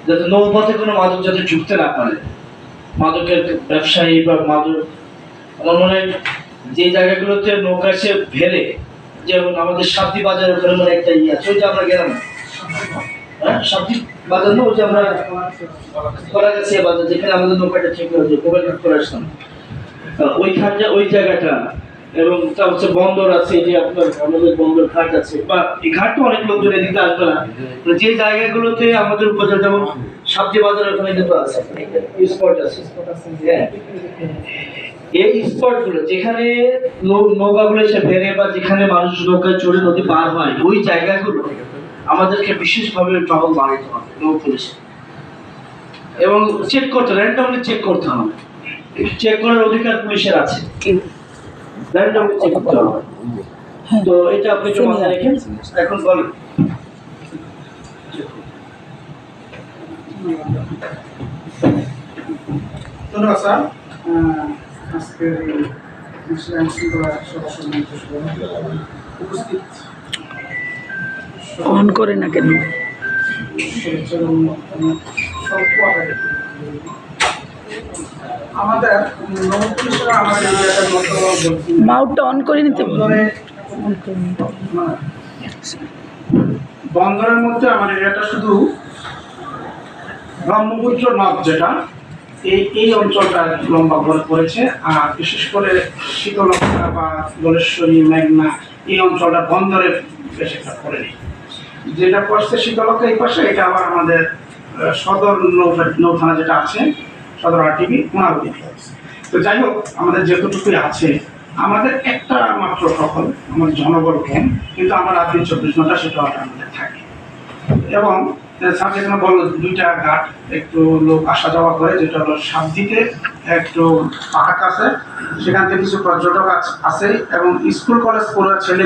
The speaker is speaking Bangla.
যাতে নৌপথে কোনো মাদক যাতে ঢুকতে না পারে, মাদকের ব্যবসায়ী বা মাদক। আমার মনে হয় যে জায়গাগুলোতে নৌকা এসে ভেড়ে, যেমন আমাদের সাবদি বাজার ওখানে মানে একটা ইয়ে আছে, ওই যে আমরা গেলাম, হ্যাঁ সাবদি বাজার না, ওই যে আমরা করা গেছে বাজার, যেখানে আমাদের নৌকাটা ঠিক হয়েছে মোবাইল করে আসলাম, ওইখানটা ওই জায়গাটা। এবং তা হচ্ছে বন্দর আছে, যে আপনার আমাদের বন্দর ঘাট আছে, বা এই ঘাট তো অনেক লোকজন এদিকে আসবে না, যে জায়গাগুলোতে আমাদের উপজেলা যেমন সাবজি বাজার ওখানে কিন্তু আছে স্পট আছে, হ্যাঁ এই স্পট গুলো যেখানে নৌকাগুলো এসে বেড়ে বা যেখানে মানুষ নৌকায় চড়ে নদী পার হয়, ওই জায়গাগুলো আমাদেরকে বিশেষভাবে টহল বাড়াইতে হবে নৌ পুলিশে, এবং চেক করতে র্যান্ডমলি চেক করতে হবে, চেক করার অধিকার পুলিশের আছে, র্যান্ডমলি চেক করতে হবে। তো এটা আপনি একটু মাথায় রেখেন। এখন বলেন ধন্যবাদ স্যার। আজকের আইন শৃঙ্খলা সদস্য উপস্থিত অন করে না কেন? আমাদের নবপুলিশরা আমাদের এলাকার মতো মাউটটা অন করে নিতে বলবে। বন্দরের মধ্যে আমাদের এটা শুধু ব্রহ্মপুত্র নদ, যেটা এই অঞ্চলটা লম্বা করে পড়েছে, আর বিশেষ করে শীতলক্ষা বা দোলেশ্বরী, মেঘনা এই অঞ্চলটা বন্দরের বেশ একটা পড়েনি। যেটা পড়ছে শীতলক্ষা এই পাশে, এটা আবার আমাদের সদর নৌথানা যেটা আছে, সদর আরটিবি ওনার অধীনে। তো যাই হোক, আমাদের যতটুকুই আছে, আমাদের একটা মাত্র টহল, আমাদের জনবল কম, কিন্তু আমরা রাত্রি 24 ঘন্টা সেটা আমাদের থাকে। এবং স্যার যেখানে বললো দুইটা ঘাট একটু লোক আসা যাওয়া করে, যেটা হলো সাবদিতে একটু পাহাড় আছে, সেখান থেকে কিছু পর্যটক আছে, এবং স্কুল কলেজ পড়ুয়া ছেলে